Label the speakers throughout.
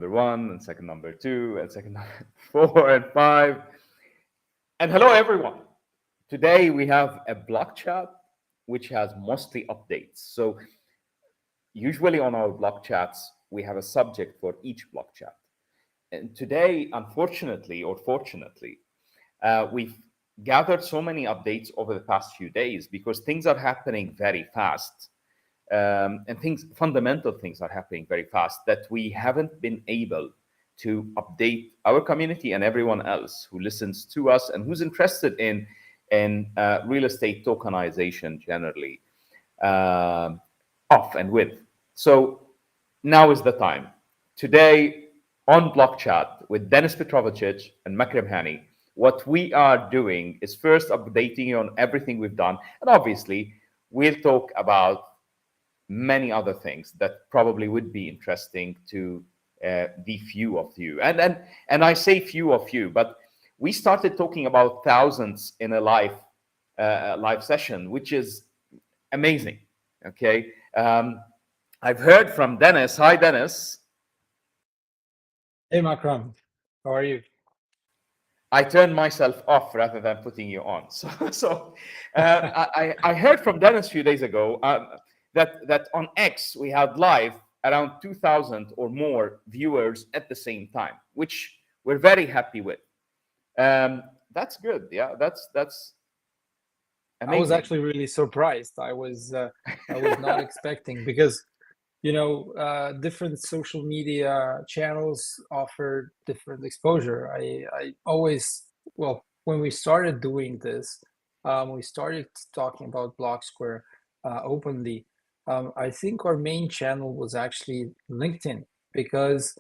Speaker 1: number 1 and second number 2 and second number 4 and 5. And hello, everyone. Today we have a block chat which has mostly updates. So usually on our block chats, we have a subject for each block chat. And today, unfortunately or fortunately, we've gathered so many updates over the past few days because things are happening very fast. And fundamental things are happening very fast that we haven't been able to update our community and everyone else who listens to us and who's interested in real estate tokenization generally, off and with. So now is the time. Today on Block Chat with Denis Petrovcic and Makram Hani, what we are doing is first updating you on everything we've done, and obviously we'll talk about many other things that probably would be interesting to the few of you. And I say few of you, but we started talking about thousands in a live session, which is amazing. Okay, I've heard from Denis. Hi, Denis.
Speaker 2: Hey, Makram. How are you?
Speaker 1: I turned myself off rather than putting you on. So I heard from Denis a few days ago that on X we had live around 2,000 or more viewers at the same time, which we're very happy with. That's good. Yeah, that's amazing.
Speaker 2: I was actually really surprised. I was not expecting, because different social media channels offer different exposure. I always, well, when we started doing this, we started talking about Blocksquare openly. I think our main channel was actually LinkedIn, because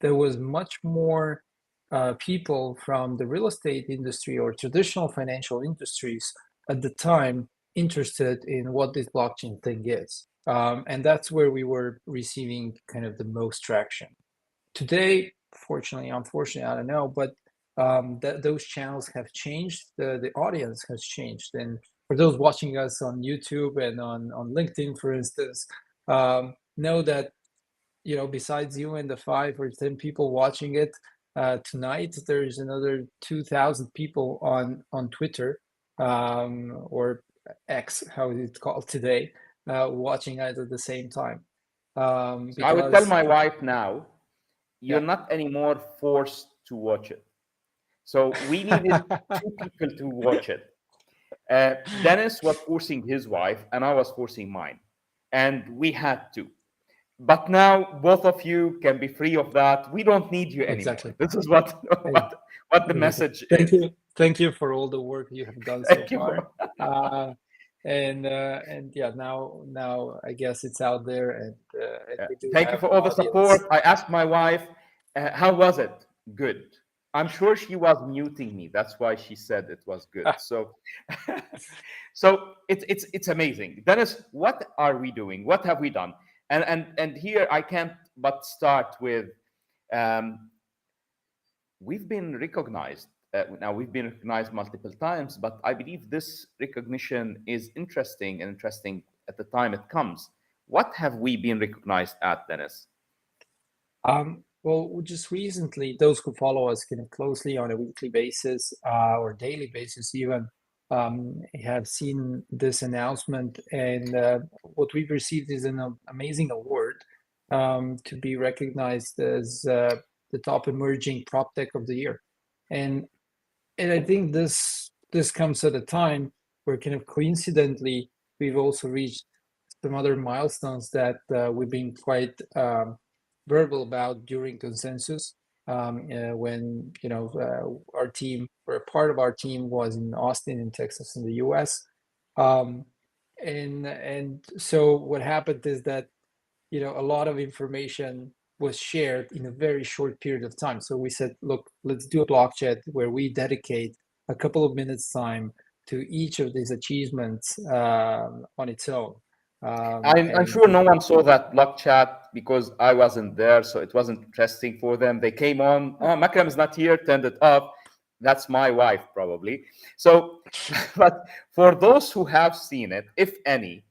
Speaker 2: there was much more people from the real estate industry or traditional financial industries at the time interested in what this blockchain thing is. And that's where we were receiving kind of the most traction. Today, fortunately, unfortunately, I don't know, but those channels have changed. The audience has changed. And for those watching us on YouTube and on LinkedIn, for instance, know that, besides you and the 5 or 10 people watching it tonight, there's another 2,000 people on Twitter, or X, how is it called today, watching it at the same time.
Speaker 1: I would tell my wife now, you're not anymore forced to watch it. So we needed 2 people to watch it. Denis was forcing his wife, and I was forcing mine, and we had to. But now both of you can be free of that. We don't need you anymore.
Speaker 2: Exactly.
Speaker 1: This is what the message
Speaker 2: is.
Speaker 1: you.
Speaker 2: Thank you for all the work you have done so far. And yeah, now I guess it's out there, and
Speaker 1: thank you for all the support. I asked my wife, how was it? Good. I'm sure she was muting me. That's why she said it was good. So it's amazing. Denis, what are we doing? What have we done? And here I can't but start with, we've been recognized. Now we've been recognized multiple times, but I believe this recognition is interesting at the time it comes. What have we been recognized at, Denis?
Speaker 2: Well, just recently, those who follow us kind of closely on a weekly basis or daily basis even, have seen this announcement, and what we've received is an amazing award to be recognized as the top emerging prop tech of the year. And I think this comes at a time where kind of coincidentally we've also reached some other milestones that we've been quite verbal about during consensus, when our team, or a part of our team, was in Austin, in Texas, in the US. And so what happened is that a lot of information was shared in a very short period of time. So we said, look, let's do a block chat where we dedicate a couple of minutes time to each of these achievements on its own.
Speaker 1: I'm sure no one saw that block chat because I wasn't there, so it wasn't interesting for them. They came on, oh, Makram is not here, turned it off. That's my wife, probably. So, but for those who have seen it, if any,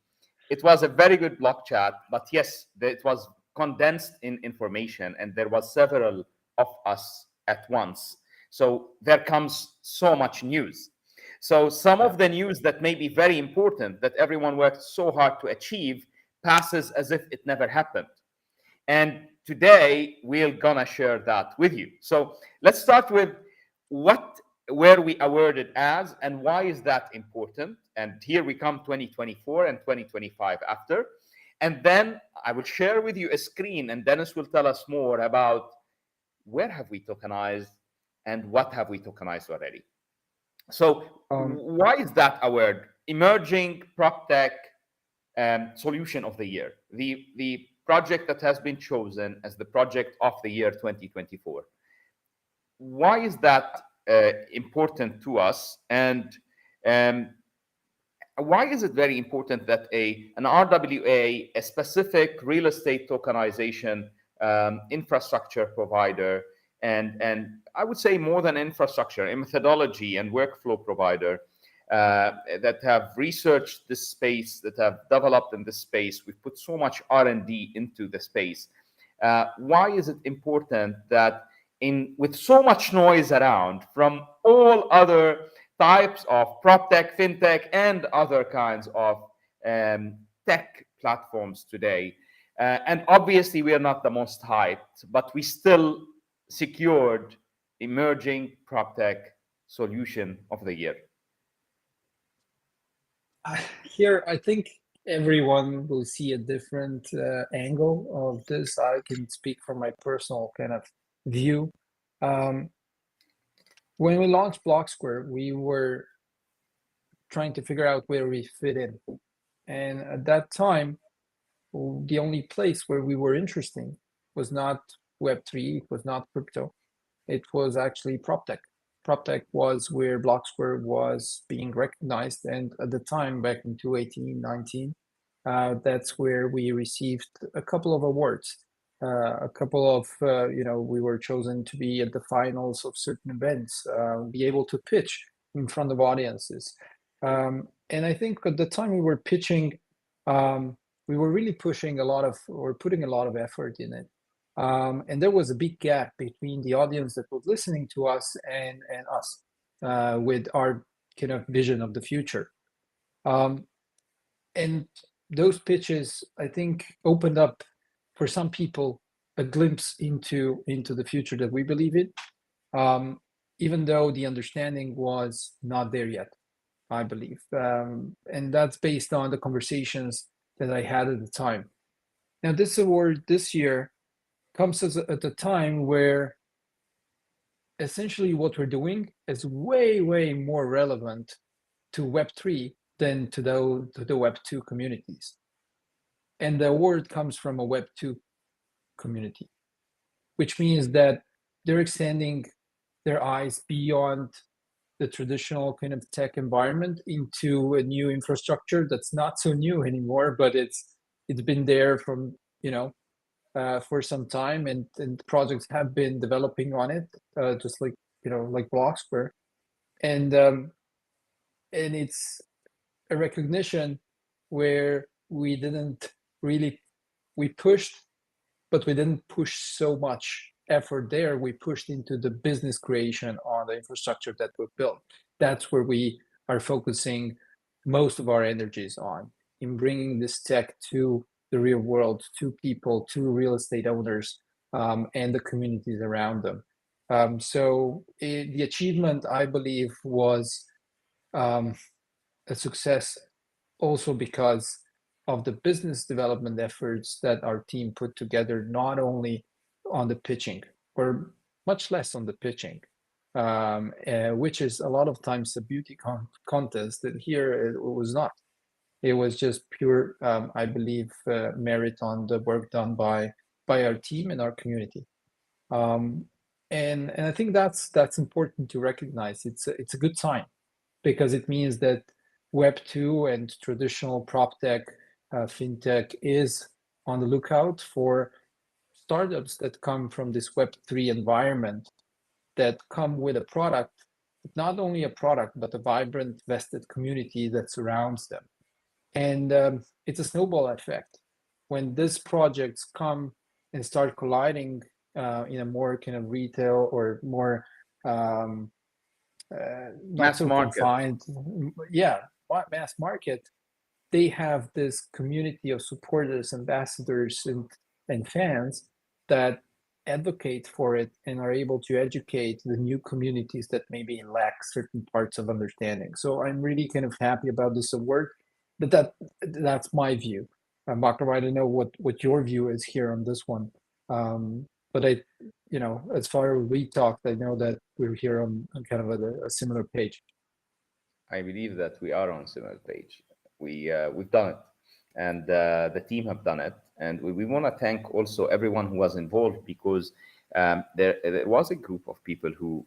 Speaker 1: it was a very good block chat. But yes, it was condensed in information, and there was several of us at once. So there comes so much news. So some of the news that may be very important that everyone worked so hard to achieve passes as if it never happened. And today we're gonna share that with you. So let's start with what were we awarded as and why is that important? And here we come 2024 and 2025 after. And then I will share with you a screen and Dennis will tell us more about where have we tokenized and what have we tokenized already. So why is that award? Emerging prop tech solution of the year. The project that has been chosen as the project of the year 2024. Why is that important to us? And why is it very important that an RWA, a specific real estate tokenization infrastructure provider, and I would say more than infrastructure, a methodology and workflow provider that have researched this space, that have developed in this space, we've put so much R&D into the space. Why is it important that with so much noise around from all other types of prop tech, fintech, and other kinds of tech platforms today, and obviously we are not the most hyped, but we still secured emerging prop tech solution of the year?
Speaker 2: Here, I think everyone will see a different angle of this. I can speak from my personal kind of view. When we launched Blocksquare, we were trying to figure out where we fit in. And at that time, the only place where we were interesting was not Web3, it was not crypto, it was actually prop tech. Prop tech was where Blocksquare was being recognized. And at the time, back in 2018, 19, that's where we received a couple of awards. A couple of, we were chosen to be at the finals of certain events, be able to pitch in front of audiences. And I think at the time we were pitching, we were really putting a lot of effort in it. And there was a big gap between the audience that was listening to us and us with our kind of vision of the future. And those pitches, I think, opened up for some people a glimpse into the future that we believe in, even though the understanding was not there yet, I believe. And that's based on the conversations that I had at the time. Now, this award this year comes at a time where essentially what we're doing is way, way more relevant to Web3 than to the Web2 communities. And the award comes from a Web2 community, which means that they're extending their eyes beyond the traditional kind of tech environment into a new infrastructure that's not so new anymore, but it's been there from, for some time, and projects have been developing on it, just like Blocksquare, and it's a recognition where we pushed, but we didn't push so much effort there. We pushed into the business creation on the infrastructure that we've built. That's where we are focusing most of our energies on, in bringing this tech to the real world, to people, to real estate owners, and the communities around them. So the achievement, I believe, was a success also because of the business development efforts that our team put together, not only on the pitching, or much less on the pitching, which is a lot of times a beauty contest, that here it was not. It was just pure, I believe, merit on the work done by our team and our community. And I think that's important to recognize. It's a good sign, because it means that Web2 and traditional prop tech, fintech is on the lookout for startups that come from this Web3 environment, that come with a product, not only a product, but a vibrant, vested community that surrounds them. And it's a snowball effect. When these projects come and start colliding in a more kind of retail or more not
Speaker 1: Mass
Speaker 2: so
Speaker 1: market.
Speaker 2: confined, yeah, mass market, they have this community of supporters, ambassadors, and fans that advocate for it and are able to educate the new communities that maybe lack certain parts of understanding. So I'm really kind of happy about this award, but that's my view. Makram, I don't know what your view is here on this one. But as far as we talked, I know that we're here on kind of a similar page.
Speaker 1: I believe that we are on a similar page. We've done it, and the team have done it, and we want to thank also everyone who was involved because there was a group of people who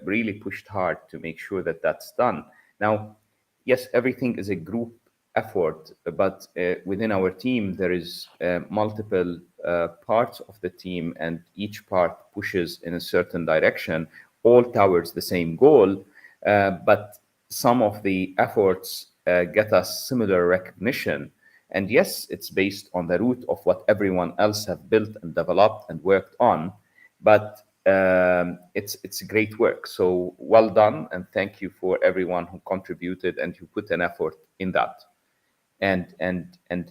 Speaker 1: really pushed hard to make sure that that's done. Now, yes, everything is a group effort, but within our team there is multiple parts of the team, and each part pushes in a certain direction, all towards the same goal. But some of the efforts get us similar recognition. And yes, it's based on the root of what everyone else have built and developed and worked on. But it's great work. So well done, and thank you for everyone who contributed and who put an effort in that. And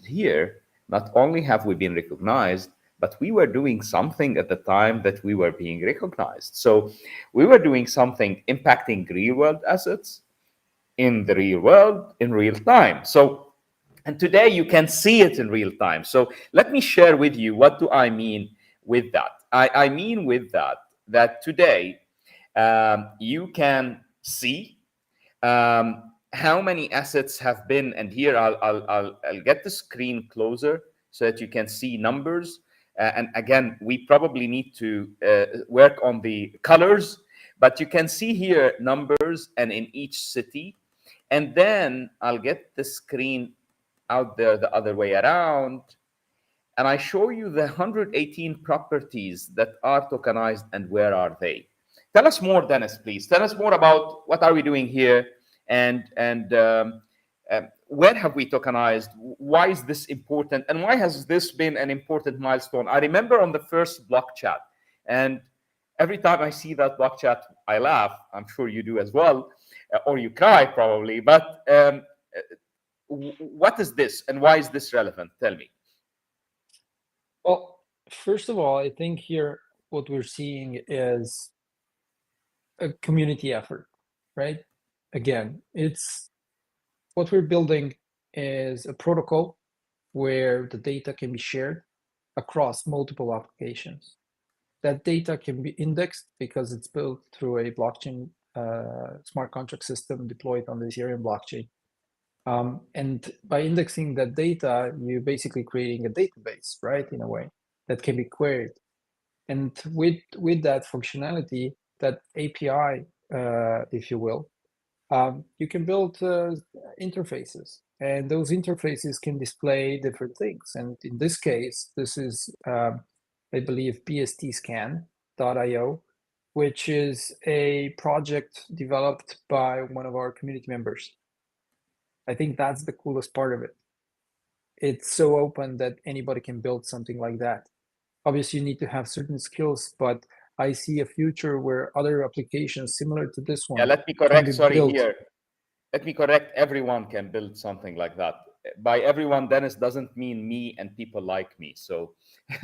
Speaker 1: here, not only have we been recognized, but we were doing something at the time that we were being recognized. So we were doing something impacting real world assets in the real world in real time. So, and today you can see it in real time. So let me share with you, what do I mean with that? I mean with that today you can see how many assets have been, and here I'll get the screen closer so that you can see numbers. And again, we probably need to work on the colors, but you can see here numbers and in each city. And then I'll get the screen out there the other way around, and I show you the 118 properties that are tokenized and where are they. Tell us more, Dennis, please. Tell us more about what are we doing here, and where have we tokenized? Why is this important, and why has this been an important milestone? I remember on the first block chat, and every time I see that block chat, I laugh. I'm sure you do as well, or you cry probably. But what is this, and why is this relevant? Tell me.
Speaker 2: Well, first of all, I think here what we're seeing is a community effort, right? Again, it's what we're building is a protocol where the data can be shared across multiple applications. That data can be indexed because it's built through a blockchain smart contract system deployed on the Ethereum blockchain. And by indexing that data, you're basically creating a database, right, in a way that can be queried. And with that functionality, that API, if you will, you can build interfaces, and those interfaces can display different things. And in this case, this is, I believe, bstscan.io, which is a project developed by one of our community members. I think that's the coolest part of it. It's so open that anybody can build something like that. Obviously, you need to have certain skills, but I see a future where other applications similar to this
Speaker 1: Yeah,
Speaker 2: one
Speaker 1: let me
Speaker 2: can
Speaker 1: correct.
Speaker 2: be
Speaker 1: Sorry,
Speaker 2: built.
Speaker 1: here. Let me correct. Everyone can build something like that. By everyone, Dennis doesn't mean me and people like me. So,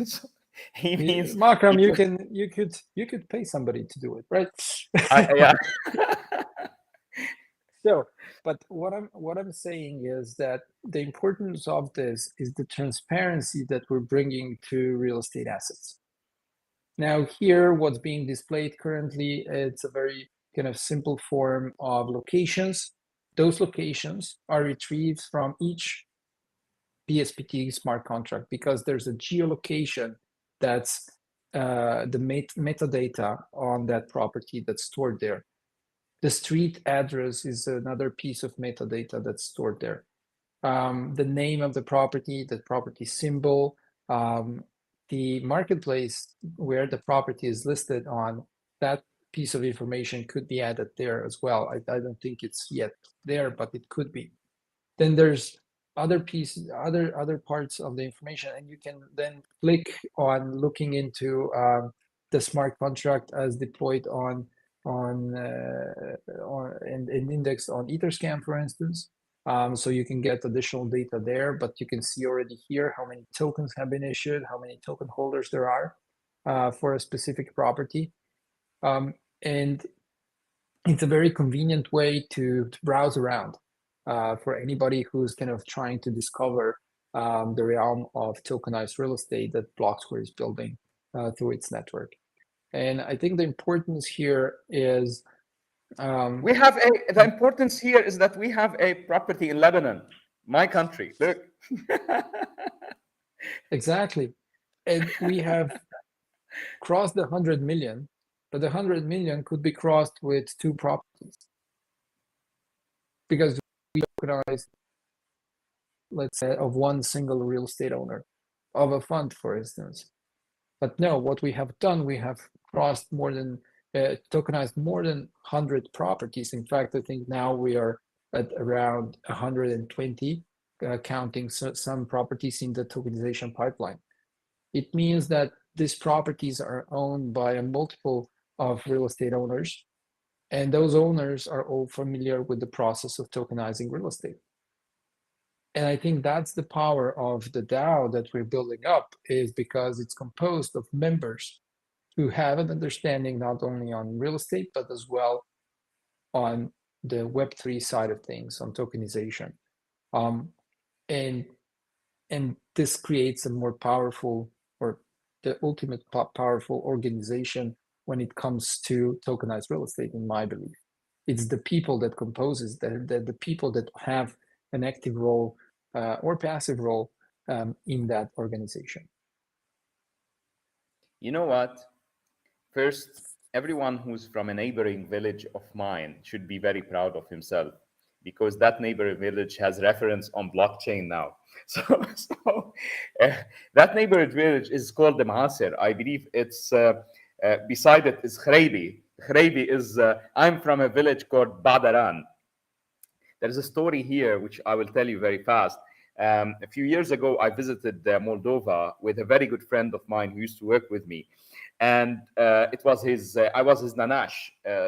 Speaker 1: so he means
Speaker 2: Makram,
Speaker 1: people.
Speaker 2: you could pay somebody to do it, right?
Speaker 1: Yeah.
Speaker 2: So, but what I'm saying is that the importance of this is the transparency that we're bringing to real estate assets. Now, here, what's being displayed currently, it's a very kind of simple form of locations. Those locations are retrieved from each PSPT smart contract because there's a geolocation that's the metadata on that property that's stored there. The street address is another piece of metadata that's stored there. The name of the property symbol, the marketplace where the property is listed on, that piece of information could be added there as well. I don't think it's yet there, but it could be. Then there's other pieces, other parts of the information, and you can then click on looking into the smart contract as deployed and indexed on Etherscan, for instance. So you can get additional data there, but you can see already here how many tokens have been issued, how many token holders there are for a specific property. And it's a very convenient way to browse around for anybody who's kind of trying to discover the realm of tokenized real estate that Blocksquare is building through its network. And I think the importance here is
Speaker 1: We have the importance here is that we have a property in Lebanon, my country. Look.
Speaker 2: exactly. And we have crossed the 100 million, but the 100 million could be crossed with 2 properties because we tokenize, let's say, of one single real estate owner of a fund, for instance. But no, what we have done, we have crossed more than tokenized more than 100 properties. In fact, I think now we are at around 120, counting some properties in the tokenization pipeline. It means that these properties are owned by a multiple of real estate owners, and those owners are all familiar with the process of tokenizing real estate. And I think that's the power of the DAO that we're building up, is because it's composed of members who have an understanding not only on real estate, but as well on the Web3 side of things, on tokenization. And this creates a more powerful, or the ultimate powerful organization when it comes to tokenized real estate, in my belief. It's the people that composes, the people that have an active role or passive role in that organization.
Speaker 1: You know what? First, everyone who's from a neighboring village of mine should be very proud of himself, because that neighboring village has reference on blockchain now. That neighboring village is called the Maasir. I believe it's beside it is Khreibi. Khreibi is, I'm from a village called Badaran. There's a story here which I will tell you very fast. A few years ago, I visited Moldova with a very good friend of mine who used to work with me. And it was I was his nanash,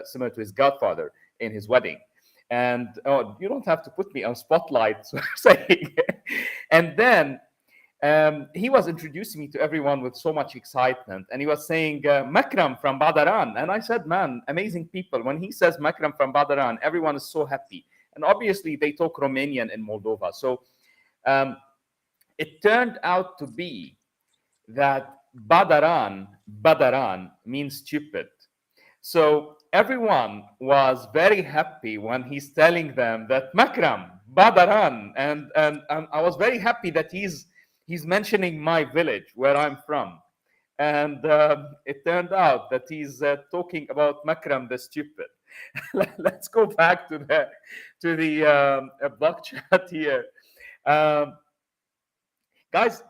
Speaker 1: similar to his godfather in his wedding. And oh, you don't have to put me on spotlight, so saying. And then he was introducing me to everyone with so much excitement. And he was saying, Makram from Badaran. And I said, man, amazing people. When he says Makram from Badaran, everyone is so happy. And obviously, they talk Romanian in Moldova. So it turned out to be that Badaran means stupid. So everyone was very happy when he's telling them that Makram, Badaran, and I was very happy that he's mentioning my village where I'm from. And it turned out that he's talking about Makram the stupid. Let's go back to the block chat here. Guys,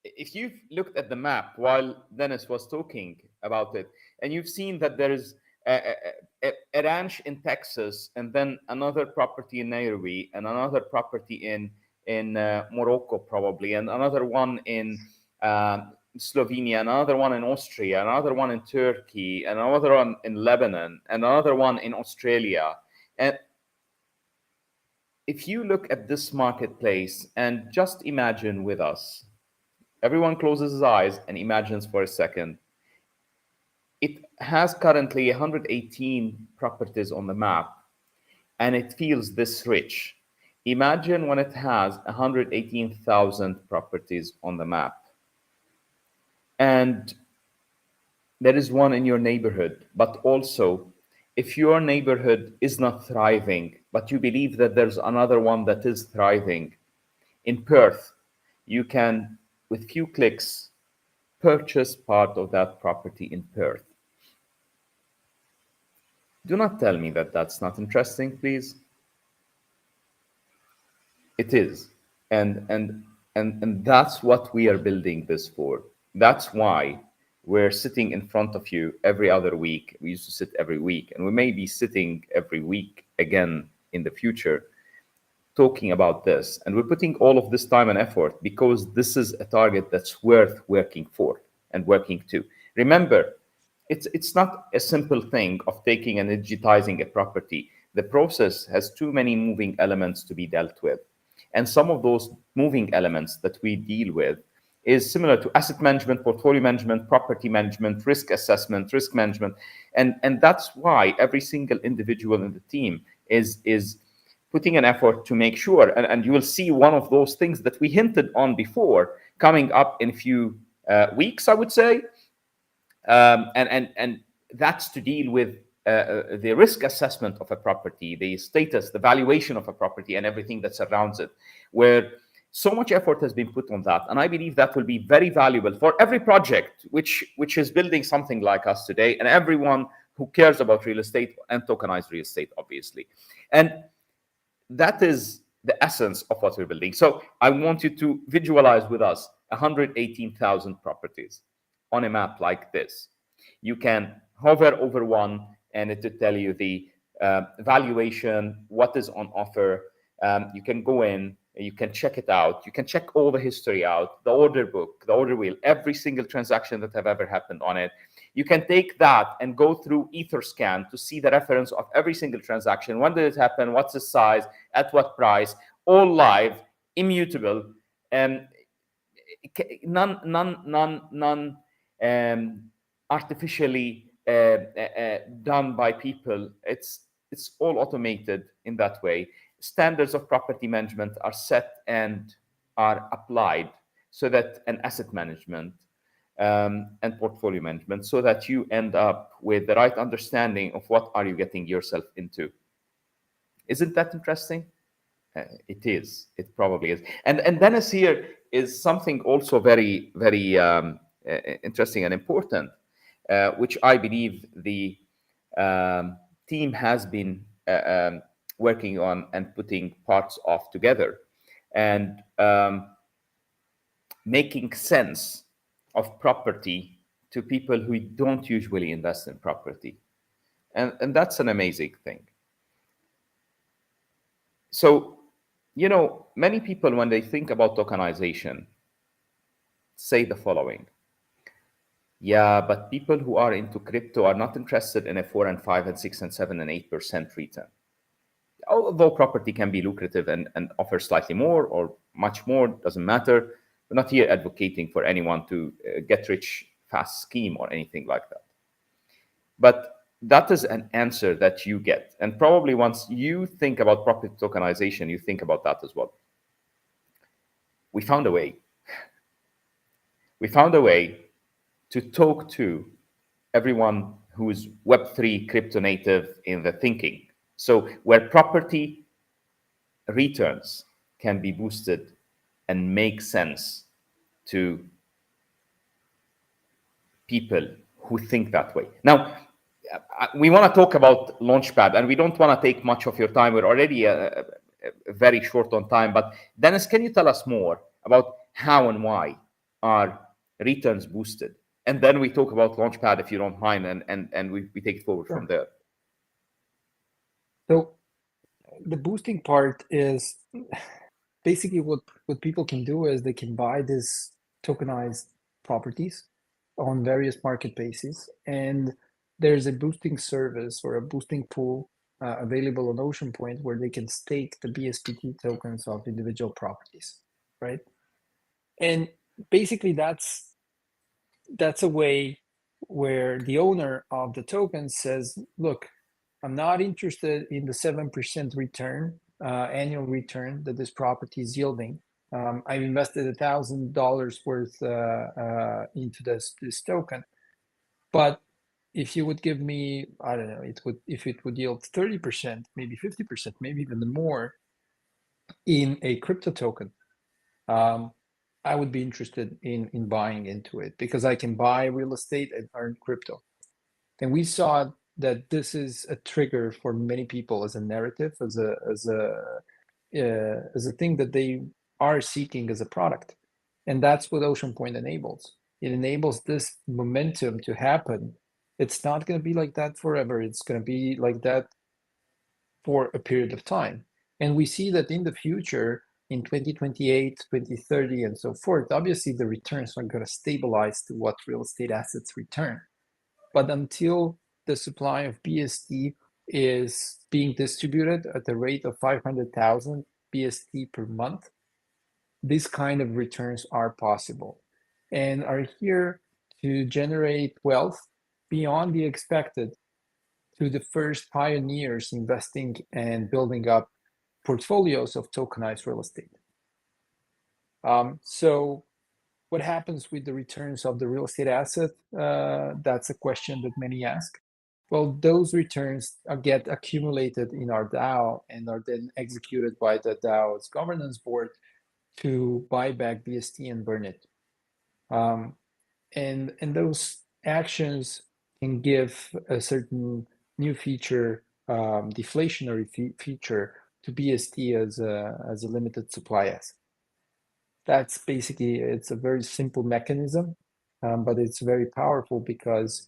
Speaker 1: if you've looked at the map while Denis was talking about it, and you've seen that there is a ranch in Texas, and then another property in Nairobi, and another property in Morocco probably, and another one in Slovenia, another one in Austria, another one in Turkey, and another one in Lebanon, and another one in Australia. And if you look at this marketplace and just imagine with us, everyone closes his eyes and imagines for a second. It has currently 118 properties on the map, and it feels this rich. Imagine when it has 118,000 properties on the map. And there is one in your neighborhood, but also if your neighborhood is not thriving, but you believe that there's another one that is thriving, in Perth, you can, with few clicks, purchase part of that property in Perth. Do not tell me that that's not interesting, please. It is. And that's what we are building this for. That's why we're sitting in front of you every other week. We used to sit every week, and we may be sitting every week again in the future. talking about this, and we're putting all of this time and effort because this is a target that's worth working for and working to. Remember, it's not a simple thing of taking and digitizing a property. The process has too many moving elements to be dealt with. And some of those moving elements that we deal with is similar to asset management, portfolio management, property management, risk assessment, risk management. And that's why every single individual in the team is putting an effort to make sure. And you will see one of those things that we hinted on before coming up in a few weeks, I would say. And that's to deal with the risk assessment of a property, the status, the valuation of a property, and everything that surrounds it, where so much effort has been put on that. And I believe that will be very valuable for every project which is building something like us today, and everyone who cares about real estate and tokenized real estate, obviously. And that is the essence of what we're building. So I want you to visualize with us 118,000 properties on a map like this. You can hover over one and it will tell you the valuation, what is on offer. You can go in, you can check it out. You can check all the history out, the order book, the order wheel, every single transaction that have ever happened on it. You can take that and go through Etherscan to see the reference of every single transaction. When did it happen? What's the size? At what price? All live, immutable, and none artificially done by people. It's all automated in that way. Standards of property management are set and are applied so that an asset management and portfolio management, so that you end up with the right understanding of what are you getting yourself into. Isn't that interesting? It is. It probably is. And Dennis here is something also very, very interesting and important, which I believe the team has been working on and putting parts of together, and making sense of property to people who don't usually invest in property. And that's an amazing thing. So, many people, when they think about tokenization, say the following. Yeah, but people who are into crypto are not interested in a 4 and 5 and 6 and 7 and 8% return. Although property can be lucrative and offer slightly more or much more, doesn't matter. We're not here advocating for anyone to get rich fast scheme or anything like that. But that is an answer that you get. And probably once you think about property tokenization, you think about that as well. We found a way. We found a way to talk to everyone who is Web3 crypto native in the thinking. So where property returns can be boosted and make sense to people who think that way. Now, we want to talk about Launchpad, and we don't want to take much of your time. We're already very short on time. But Dennis, can you tell us more about how and why are returns boosted? And then we talk about Launchpad, if you don't mind, and we take it forward from there.
Speaker 2: So the boosting part is basically what people can do is they can buy these tokenized properties on various market bases, and there's a boosting service or a boosting pool available on Ocean Point where they can stake the BSPT tokens of individual properties, right? And basically that's a way where the owner of the token says, look, I'm not interested in the 7% return, annual return that this property is yielding. I've invested $1,000 worth into this token, but if you would give me, I don't know, if it would yield 30%, maybe 50%, maybe even more in a crypto token, I would be interested in buying into it because I can buy real estate and earn crypto. And we saw that this is a trigger for many people as a narrative, as a thing that they are seeking as a product. And that's what Ocean Point enables. It enables this momentum to happen. It's not going to be like that forever. It's going to be like that for a period of time. And we see that in the future, in 2028, 2030, and so forth, obviously the returns are going to stabilize to what real estate assets return. But until the supply of BST is being distributed at the rate of 500,000 BST per month, these kind of returns are possible and are here to generate wealth beyond the expected to the first pioneers investing and building up portfolios of tokenized real estate. So what happens with the returns of the real estate asset? That's a question that many ask. Well, those returns get accumulated in our DAO and are then executed by the DAO's governance board to buy back BST and burn it. And those actions can give a certain new feature, deflationary feature to BST as a limited supply asset. That's basically, it's a very simple mechanism, but it's very powerful because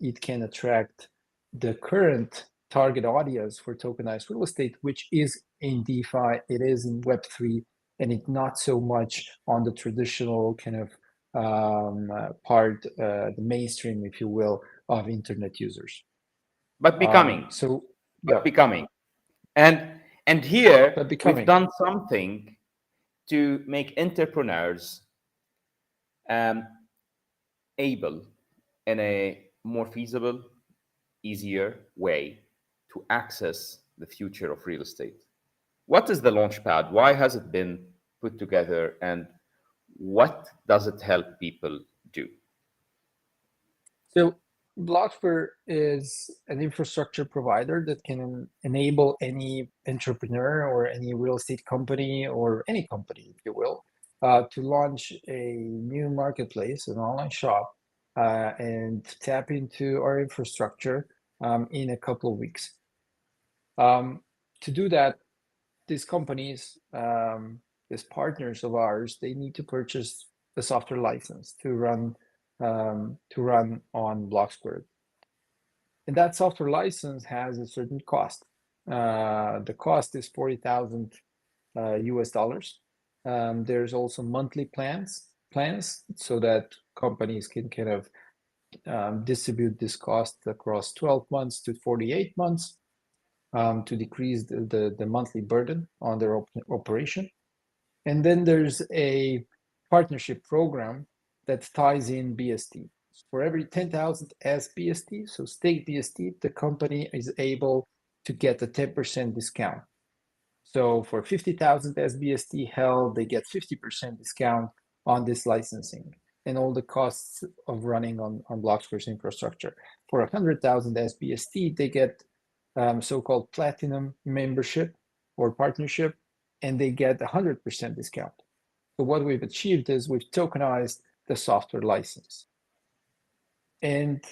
Speaker 2: it can attract the current target audience for tokenized real estate, which is in DeFi, it is in Web3, and it's not so much on the traditional kind of part, the mainstream, if you will, of internet users.
Speaker 1: But becoming.
Speaker 2: Yeah.
Speaker 1: Becoming. And here
Speaker 2: But becoming.
Speaker 1: we've done something to make entrepreneurs able in a more feasible, easier way to access the future of real estate. What is the Launchpad? Why has it been put together? And what does it help people do?
Speaker 2: So Blocksquare is an infrastructure provider that can enable any entrepreneur or any real estate company or any company, if you will, to launch a new marketplace, an online shop, and tap into our infrastructure in a couple of weeks. To do that, these companies, these partners of ours, they need to purchase a software license to run on Blocksquare. And that software license has a certain cost. The cost is 40,000 US dollars. There's also monthly plans so that companies can kind of distribute this cost across 12 months to 48 months to decrease the monthly burden on their operation. And then there's a partnership program that ties in BST. For every 10,000 SBST, so stake BST, the company is able to get a 10% discount. So for 50,000 SBST held, they get 50% discount on this licensing and all the costs of running on Blocksquare's infrastructure. For 100,000 SBST, they get so-called platinum membership or partnership, and they get 100% discount. So what we've achieved is we've tokenized the software license. And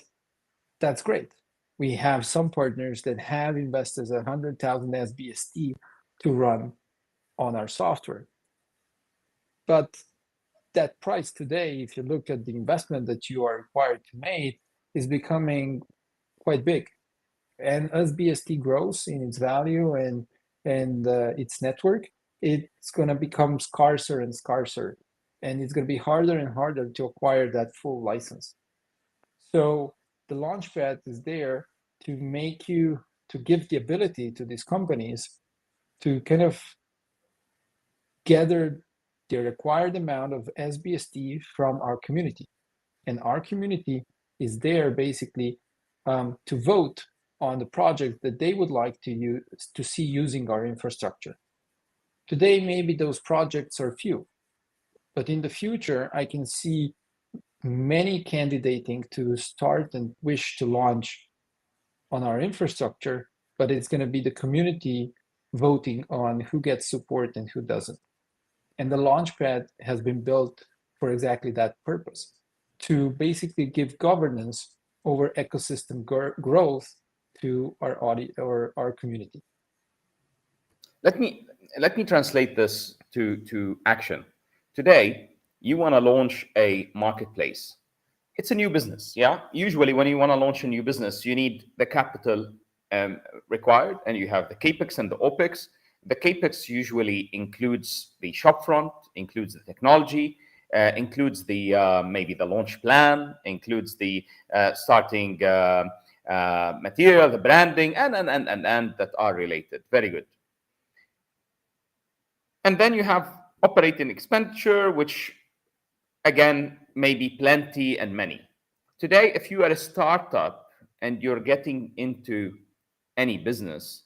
Speaker 2: that's great. We have some partners that have invested 100,000 SBST to run on our software. But that price today, if you look at the investment that you are required to make, is becoming quite big. And as BST grows in its value and its network, it's going to become scarcer and scarcer. And it's going to be harder and harder to acquire that full license. So the Launchpad is there to give the ability to these companies to kind of gather the required amount of SBST from our community. And our community is there basically to vote on the project that they would like to see using our infrastructure. Today, maybe those projects are few, but in the future, I can see many candidating to start and wish to launch on our infrastructure, but it's going to be the community voting on who gets support and who doesn't. And the Launchpad has been built for exactly that purpose, to basically give governance over ecosystem growth to our community.
Speaker 1: Let me translate this to action. Today, you want to launch a marketplace. It's a new business, yeah? Usually when you want to launch a new business, you need the capital required, and you have the CAPEX and the OPEX. the capex usually includes the shop front, includes the technology, includes the maybe the launch plan, includes the starting material, the branding, and that are related. Very good. And then you have operating expenditure, which again may be plenty and many. Today, if you are a startup and you're getting into any business,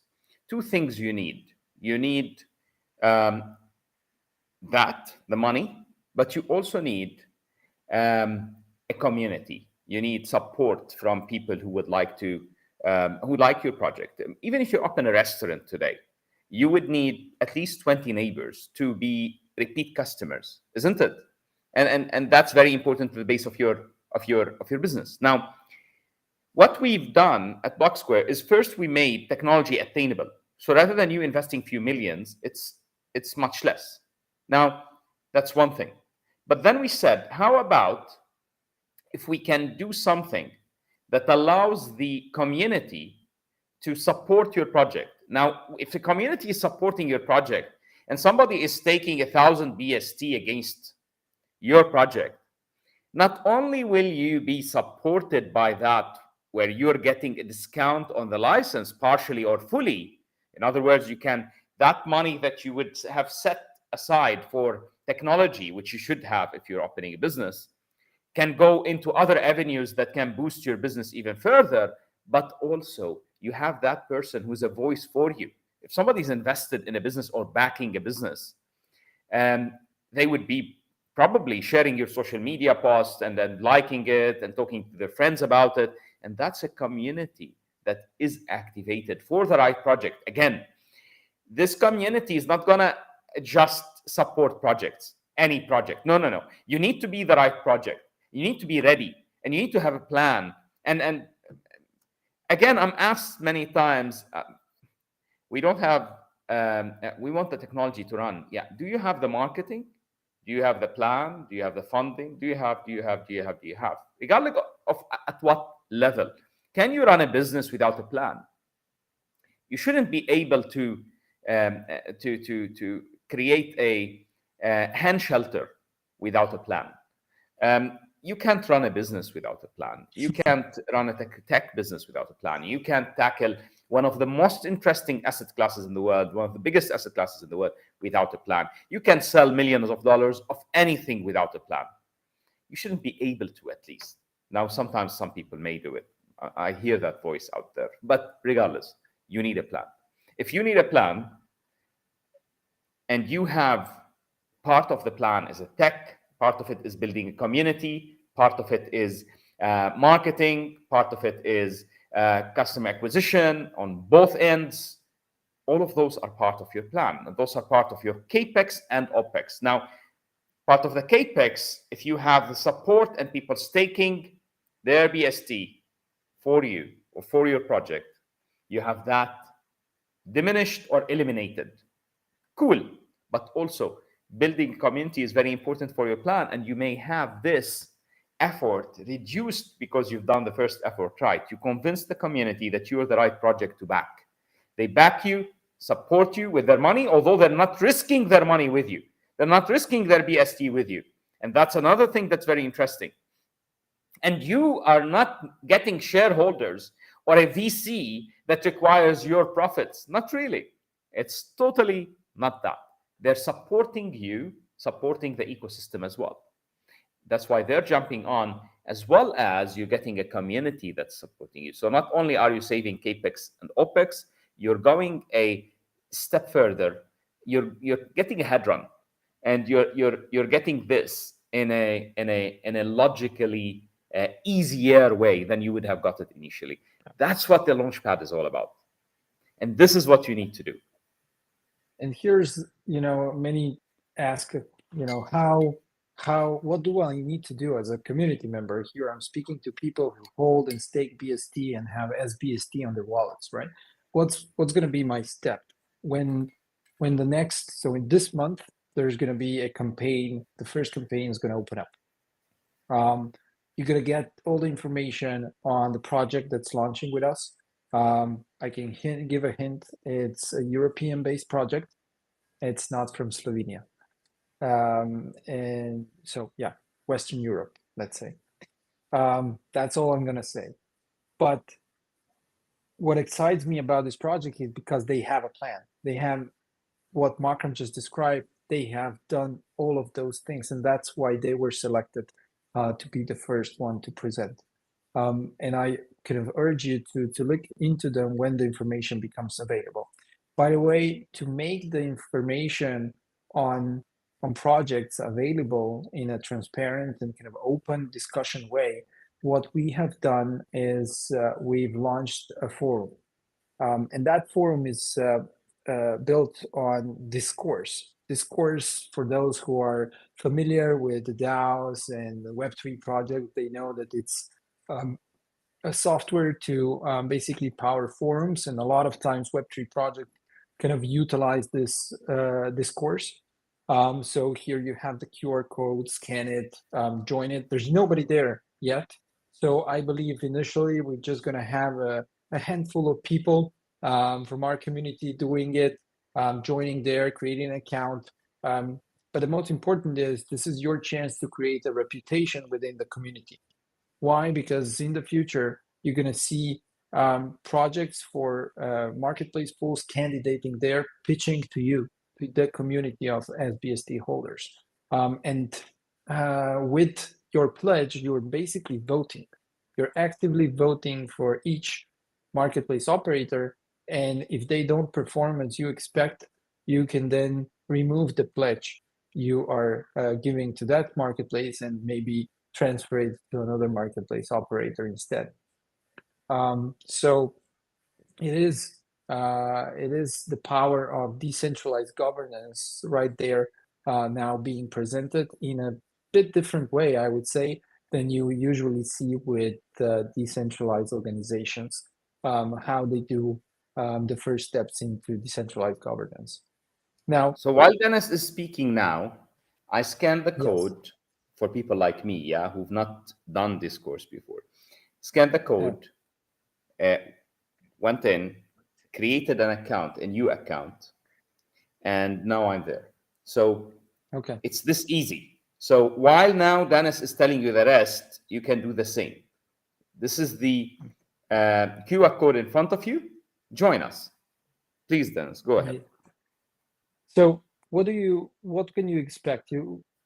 Speaker 1: two things you need. You need the money, but you also need a community. You need support from people who would like to, who like your project. Even if you open a restaurant today, you would need at least 20 neighbors to be repeat customers, isn't it? And that's very important to the base of your business. Now, what we've done at Blocksquare is first we made technology attainable. So rather than you investing few millions, it's much less. Now, that's one thing. But then we said, how about if we can do something that allows the community to support your project? Now, if the community is supporting your project and somebody is taking 1,000 BST against your project, not only will you be supported by that, where you're getting a discount on the license partially or fully. In other words, you can, that money that you would have set aside for technology, which you should have if you're opening a business, can go into other avenues that can boost your business even further. But also you have that person who's a voice for you. If somebody's invested in a business or backing a business, they would be probably sharing your social media posts and then liking it and talking to their friends about it. And that's a community that is activated for the right project. Again, this community is not going to just support projects, any project. No. You need to be the right project. You need to be ready and you need to have a plan. And again, I'm asked many times, we don't have, we want the technology to run. Yeah. Do you have the marketing? Do you have the plan? Do you have the funding? Do you have? Regardless of at what level, can you run a business without a plan? You shouldn't be able to create a hand shelter without a plan. You can't run a business without a plan. You can't run a tech business without a plan. You can't tackle one of the most interesting asset classes in the world, one of the biggest asset classes in the world, without a plan. You can sell millions of dollars of anything without a plan. You shouldn't be able to, at least. Now, sometimes some people may do it. I hear that voice out there. But regardless, you need a plan. If you need a plan and you have part of the plan is a tech, part of it is building a community, part of it is marketing, part of it is customer acquisition on both ends. All of those are part of your plan. And those are part of your CAPEX and OPEX. Now, part of the CAPEX, if you have the support and people staking their BST for you or for your project, you have that diminished or eliminated. Cool. But also, building community is very important for your plan. And you may have this effort reduced because you've done the first effort right. You convince the community that you're the right project to back. They back you, support you with their money, although they're not risking their money with you. They're not risking their BST with you. And that's another thing that's very interesting. And you are not getting shareholders or a VC that requires your profits. Not really. It's totally not that. They're supporting you, supporting the ecosystem as well. That's why they're jumping on, as well as you're getting a community that's supporting you. So not only are you saving CAPEX and OPEX, you're going a step further. You're getting a head run, and you're getting this in a logically easier way than you would have got it initially. That's what the Launchpad is all about, and this is what you need to do.
Speaker 2: And here's, many ask, what do I need to do as a community member? Here I'm speaking to people who hold and stake BST and have SBST on their wallets, right? What's going to be my step when the next, so in this month, there's going to be a campaign. The first campaign is going to open up. You're going to get all the information on the project that's launching with us. I can give a hint. It's a European-based project. It's not from Slovenia. And so, yeah, Western Europe, let's say. That's all I'm going to say. But what excites me about this project is because they have a plan. They have what Makram just described. They have done all of those things, and that's why they were selected to be the first one to present. And I kind of urge you to look into them when the information becomes available. By the way, to make the information on projects available in a transparent and kind of open discussion way, what we have done is we've launched a forum. And that forum is built on Discourse. Discourse, for those who are familiar with the DAOs and the Web3 project, they know that it's a software to basically power forums. And a lot of times Web3 projects kind of utilize this Discourse. So here you have the QR code, scan it, join it. There's nobody there yet. So I believe initially we're just going to have a handful of people from our community doing it, joining there, creating an account. But the most important is this is your chance to create a reputation within the community. Why? Because in the future, you're going to see projects for marketplace pools candidating there, pitching to you, to the community of SBSD holders. And with your pledge, you're basically voting. You're actively voting for each marketplace operator. And if they don't perform as you expect, you can then remove the pledge you are giving to that marketplace and maybe transfer it to another marketplace operator instead. So it is the power of decentralized governance right there now being presented in a bit different way, I would say, than you usually see with decentralized organizations, how they do the first steps into decentralized governance. Now,
Speaker 1: So while Dennis is speaking now, I scanned the
Speaker 2: yes.
Speaker 1: code for people like me, yeah, who've not done Discourse before. Scanned the code, went in, created an account, a new account, and now I'm there. So
Speaker 2: Okay.
Speaker 1: it's this easy. So while now Dennis is telling you the rest, you can do the same. This is the QR code in front of you. Join us. Please, Dennis, go ahead.
Speaker 2: So what can you expect?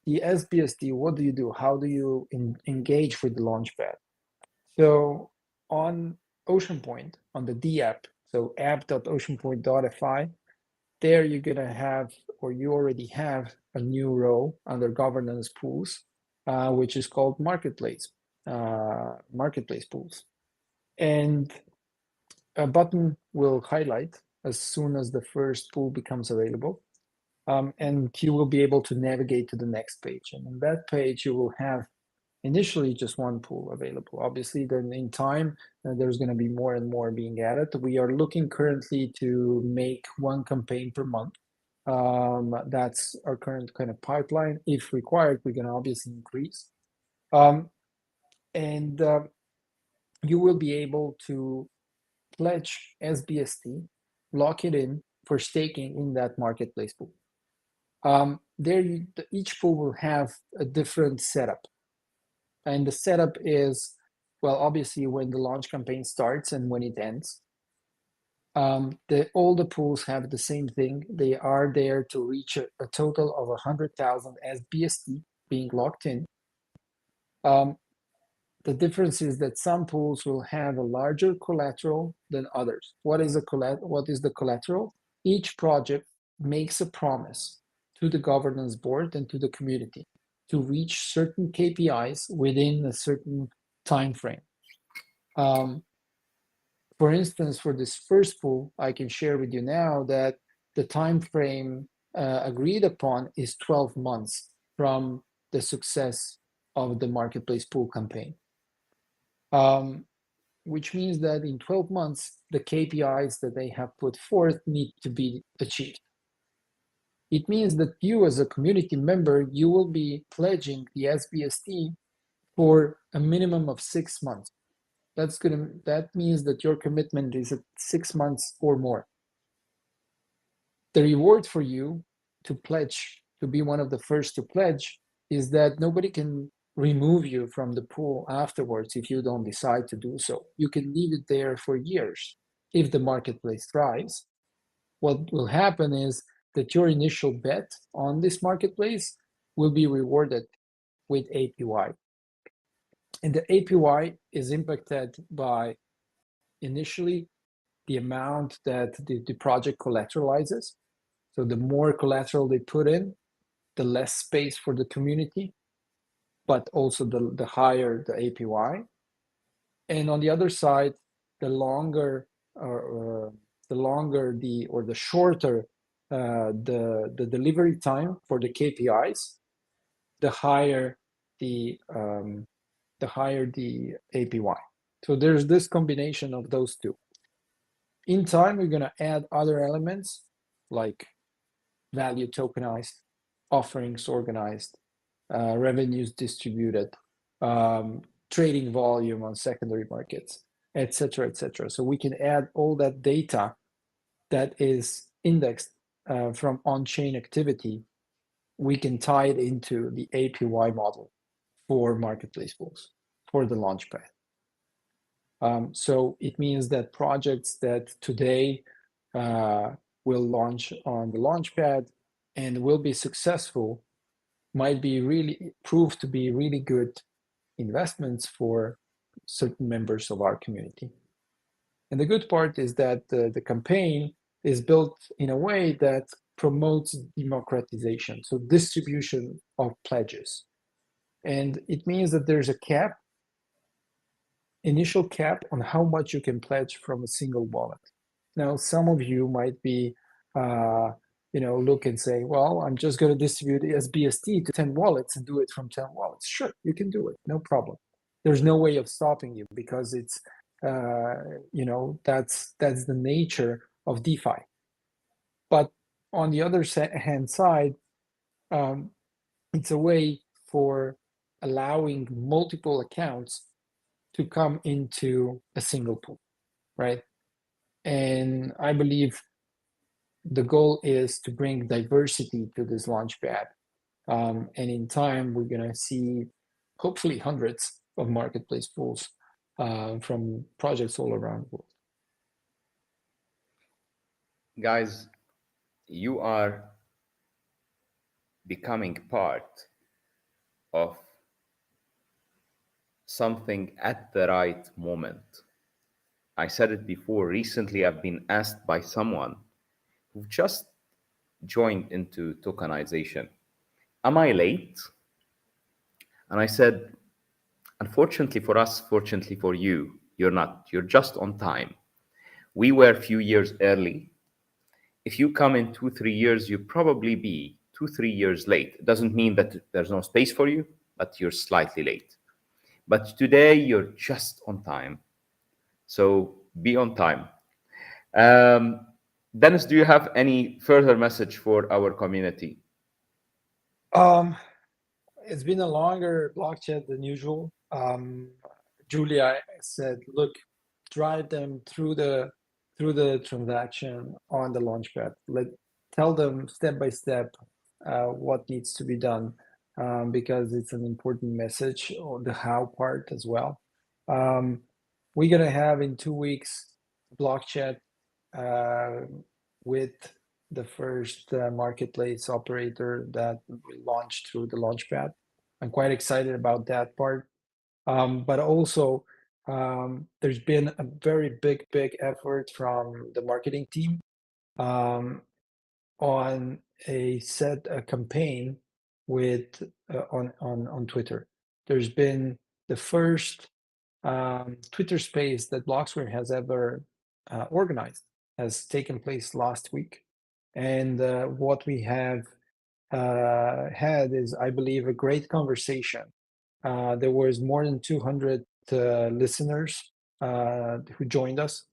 Speaker 2: The SBSD, what do you do? How do you engage with the Launchpad? So on OceanPoint, on the D app, so app.oceanpoint.fi, there you're gonna have, or you already have, a new row under governance pools, which is called marketplace pools. And a button will highlight as soon as the first pool becomes available. And you will be able to navigate to the next page. And on that page, you will have initially just one pool available. Obviously, then in time, there's going to be more and more being added. We are looking currently to make one campaign per month. That's our current kind of pipeline. If required, we can obviously increase. And you will be able to pledge SBSD, lock it in for staking in that marketplace pool. Each pool will have a different setup. And the setup is, well, obviously when the launch campaign starts and when it ends. All the pools have the same thing. They are there to reach a total of 100,000 SBSD being locked in. The difference is that some pools will have a larger collateral than others. What is the collateral? Each project makes a promise to the governance board and to the community to reach certain KPIs within a certain time frame. For instance, for this first pool, I can share with you now that the time frame agreed upon is 12 months from the success of the marketplace pool campaign. Which means that in 12 months, the KPIs that they have put forth need to be achieved. It means that you as a community member, you will be pledging the SBSD for a minimum of 6 months. that means that your commitment is at 6 months or more. The reward for you to pledge, to be one of the first to pledge, is that nobody can remove you from the pool afterwards if you don't decide to do so. You can leave it there for years. If the marketplace thrives, what will happen is that your initial bet on this marketplace will be rewarded with APY. And the APY is impacted by initially the amount that the project collateralizes. So the more collateral they put in, the less space for the community, but also the higher the APY. And on the other side, the longer the shorter the delivery time for the KPIs, the higher the APY. So there's this combination of those two. In time, we're going to add other elements like value tokenized, offerings organized, revenues distributed, trading volume on secondary markets, etc., etc. So we can add all that data that is indexed from on-chain activity. We can tie it into the APY model for marketplace pools, for the Launchpad. So it means that projects that today will launch on the Launchpad and will be successful might be really proved to be really good investments for certain members of our community. And the good part is that the campaign is built in a way that promotes democratization, so distribution of pledges. And it means that there's a cap, initial cap on how much you can pledge from a single wallet. Now, some of you might be, look and say, well, I'm just going to distribute SBST to 10 wallets and do it from 10 wallets. Sure, you can do it, no problem. There's no way of stopping you because it's, that's the nature of DeFi. But on the other hand side, it's a way for allowing multiple accounts to come into a single pool, right? And I believe the goal is to bring diversity to this Launchpad. And in time, we're going to see hopefully hundreds of marketplace pools from projects all around the world.
Speaker 1: Guys, you are becoming part of something at the right moment. I said it before. Recently, I've been asked by someone who just joined into tokenization, am I late? And I said, unfortunately for us, fortunately for you, you're not. You're just on time. We were a few years early. If you come in 2-3 years, you'll probably be 2-3 years late. It doesn't mean that there's no space for you, but you're slightly late. But today, you're just on time. So be on time. Dennis, do you have any further message for our community?
Speaker 2: It's been a longer block chat than usual. Julia said, look, drive them through the transaction on the Launchpad. Tell them step by step what needs to be done, because it's an important message on the how part as well. We're gonna have in 2 weeks block chat with the first marketplace operator that we launched through the Launchpad. I'm quite excited about that part. But also, there's been a very big effort from the marketing team on a campaign with on Twitter. There's been the first Twitter space that Blocksquare has ever organized, has taken place last week. And what we have had is, I believe, a great conversation. There was more than 200 listeners who joined us.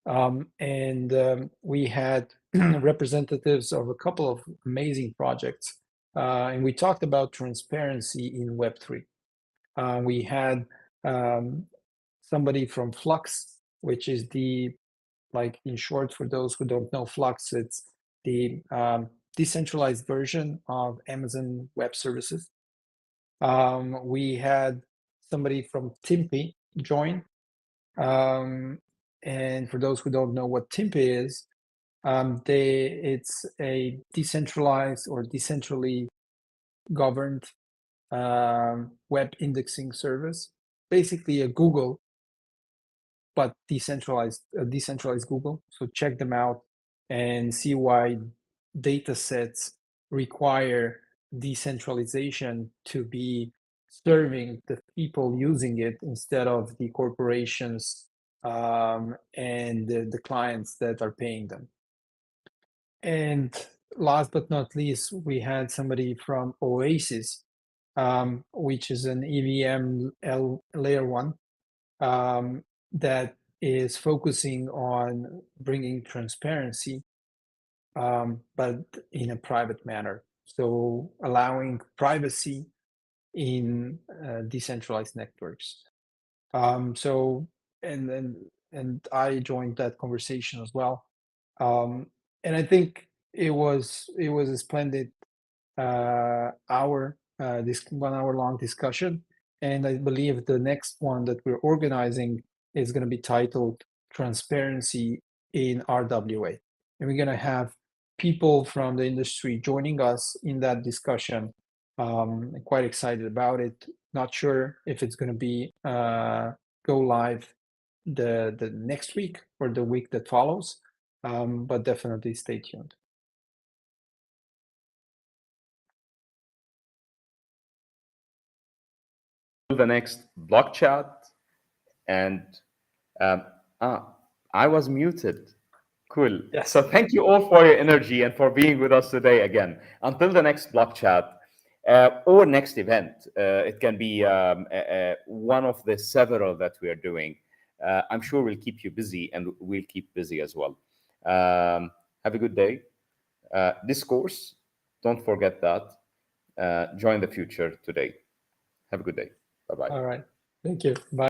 Speaker 2: And we had representatives of a couple of amazing projects. And we talked about transparency in Web3. We had somebody from Flux, which is the, like in short, for those who don't know Flux, it's the decentralized version of Amazon Web Services. We had somebody from Timpi join. And for those who don't know what Timpi is, it's a decentralized or decentrally governed web indexing service, basically a Google, but decentralized Google. So check them out and see why data sets require decentralization to be serving the people using it instead of the corporations and the clients that are paying them. And last but not least, we had somebody from Oasis, which is an EVM layer one that is focusing on bringing transparency, but in a private manner. So allowing privacy in decentralized networks. So and I joined that conversation as well, and I think it was a splendid this 1 hour long discussion, and I believe the next one that we're organizing is going to be titled Transparency in RWA, and we're going to have people from the industry joining us in that discussion. I'm quite excited about it. Not sure if it's going to be go live the next week or the week that follows, but definitely stay tuned.
Speaker 1: The next block chat, and I was muted. Cool.
Speaker 2: Yes.
Speaker 1: So thank you all for your energy and for being with us today again. Until the next block chat or next event, it can be one of the several that we are doing. I'm sure we'll keep you busy, and we'll keep busy as well. Have a good day. Discourse, don't forget that. Join the future today. Have a good day. Bye-bye.
Speaker 2: All right. Thank you. Bye.